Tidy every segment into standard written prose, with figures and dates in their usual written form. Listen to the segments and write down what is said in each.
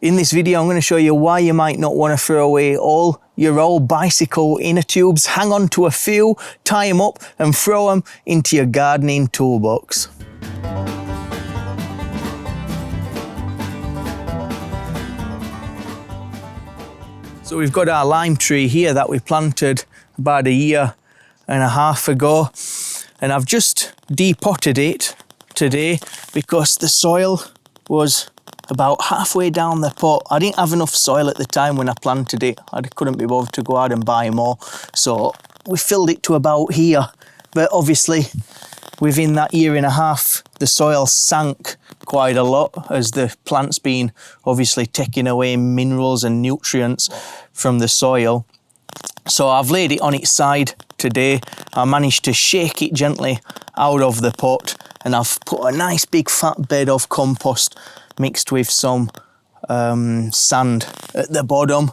In this video, I'm going to show you why you might not want to throw away all your old bicycle inner tubes. Hang on to a few, tie them up and throw them into your gardening toolbox. So we've got our lime tree here that we planted about 1.5 years ago, and I've just depotted it today because the soil was about halfway down the pot. I didn't have enough soil at the time when I planted it. I couldn't be bothered to go out and buy more, so we filled it to about here. But obviously within that 1.5 years the soil sank quite a lot as the plant's been obviously taking away minerals and nutrients from the soil. So I've laid it on its side today. I managed to shake it gently out of the pot, and I've put a nice big fat bed of compost mixed with some sand at the bottom,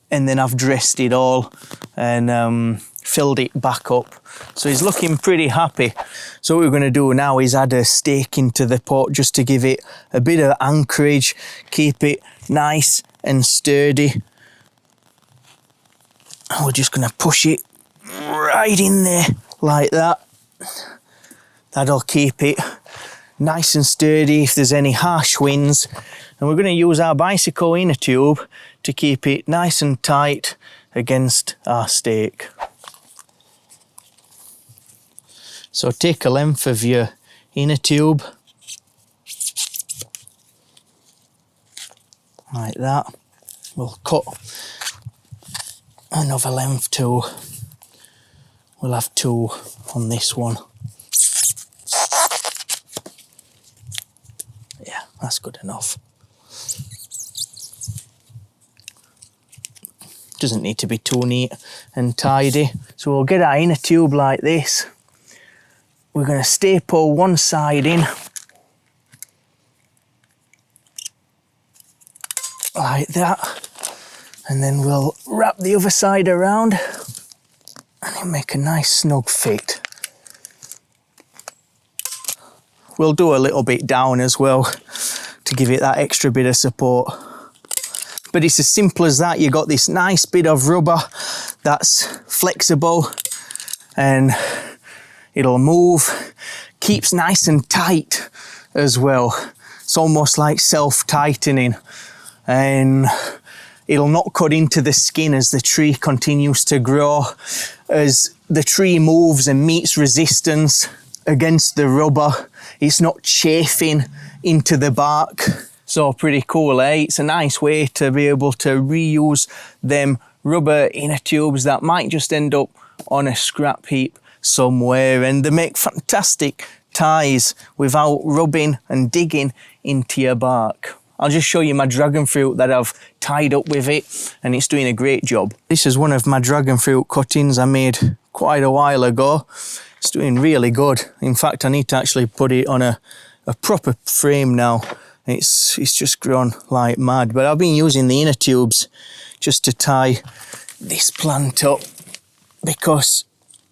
and then I've dressed it all and filled it back up. So he's looking pretty happy. So what we're going to do now is add a stake into the pot just to give it a bit of anchorage, keep it nice and sturdy. And we're just going to push it right in there like that. That'll keep it nice and sturdy if there's any harsh winds. And we're going to use our bicycle inner tube to keep it nice and tight against our stake. So take a length of your inner tube like that. We'll cut another length too. We'll have 2 on this one. Yeah, that's good enough. Doesn't need to be too neat and tidy. So we'll get our inner tube like this. We're going to staple one side in like that, and then we'll wrap the other side around and it'll make a nice snug fit. We'll do a little bit down as well to give it that extra bit of support. But it's as simple as that. You've got this nice bit of rubber that's flexible and it'll move, keeps nice and tight as well. It's almost like self-tightening, and it'll not cut into the skin as the tree continues to grow. As the tree moves and meets resistance against the rubber, it's not chafing into the bark. So pretty cool, eh? It's a nice way to be able to reuse them rubber inner tubes that might just end up on a scrap heap somewhere, and they make fantastic ties without rubbing and digging into your bark. I'll just show you my dragon fruit that I've tied up with it, and it's doing a great job. This is one of my dragon fruit cuttings I made quite a while ago. It's doing really good. In fact, I need to actually put it on a proper frame now. It's just grown like mad, but I've been using the inner tubes just to tie this plant up because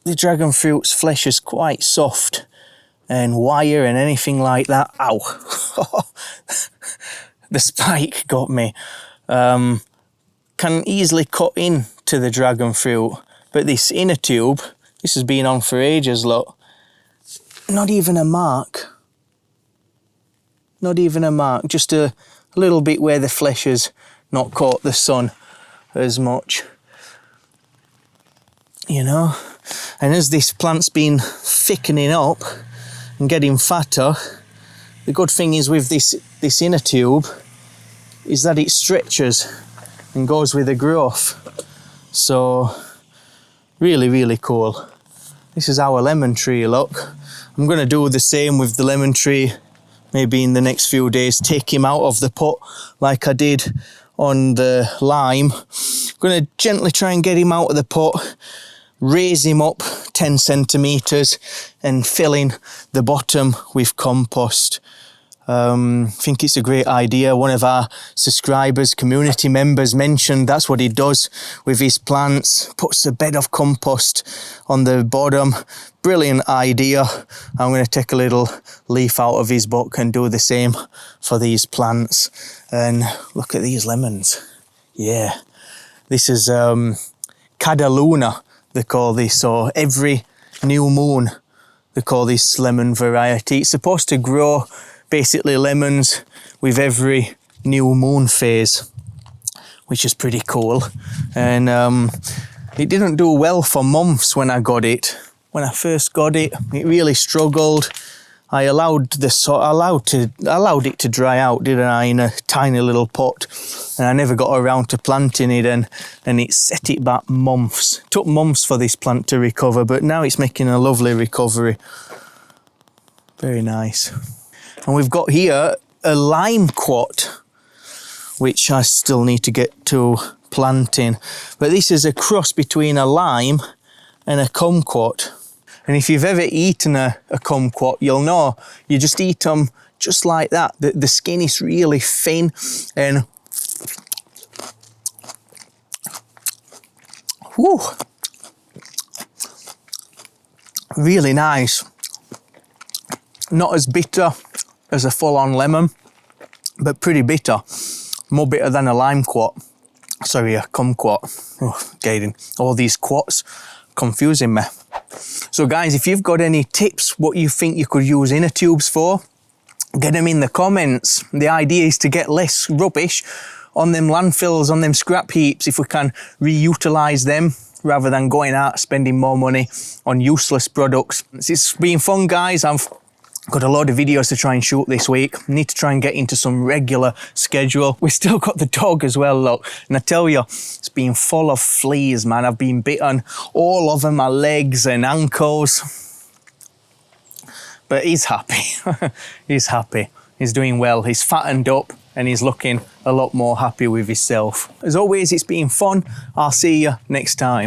the dragon fruit's flesh is quite soft, and wire and anything like that. Ow! The spike got me. Can easily cut into the dragon fruit, but this inner tube, this has been on for ages, look. Not even a mark. Not even a mark, just a little bit where the flesh has not caught the sun as much. You know? And as this plant's been thickening up and getting fatter, the good thing is with this inner tube is that it stretches and goes with the growth. So really, really cool. This is our lemon tree, look. I'm going to do the same with the lemon tree maybe in the next few days. Take him out of the pot like I did on the lime. I'm going to gently try and get him out of the pot, raise him up 10 centimetres and fill in the bottom with compost. Think it's a great idea. One of our subscribers, community members, mentioned that's what he does with his plants, puts a bed of compost on the bottom. Brilliant idea. I'm going to take a little leaf out of his book and do the same for these plants. And look at these lemons. Yeah, this is Cadaluna, they call this. So every new moon they call this lemon variety. It's supposed to grow basically lemons with every new moon phase, which is pretty cool. And it didn't do well for months when I got it. When I first got it, it really struggled. I allowed it to dry out, didn't I, in a tiny little pot, and I never got around to planting it, and it set it back months. It took months for this plant to recover, but now it's making a lovely recovery. Very nice. And we've got here a lime quat, which I still need to get to planting. But this is a cross between a lime and a kumquat. And if you've ever eaten a kumquat, you'll know you just eat them just like that. The skin is really thin and whew, really nice. Not as bitter as a full-on lemon, but pretty bitter. More bitter than a lime quat. Sorry, a kumquat. Oh, getting all these quats confusing me. So guys, if you've got any tips what you think you could use inner tubes for, get them in the comments. The idea is to get less rubbish on them landfills, on them scrap heaps, if we can reutilize them rather than going out spending more money on useless products. It's been fun, guys. I've got a load of videos to try and shoot this week. Need to try and get into some regular schedule. We've still got the dog as well, look. And I tell you, it's been full of fleas, man. I've been bitten all over my legs and ankles. But he's happy. He's happy. He's doing well. He's fattened up and he's looking a lot more happy with himself. As always, it's been fun. I'll see you next time.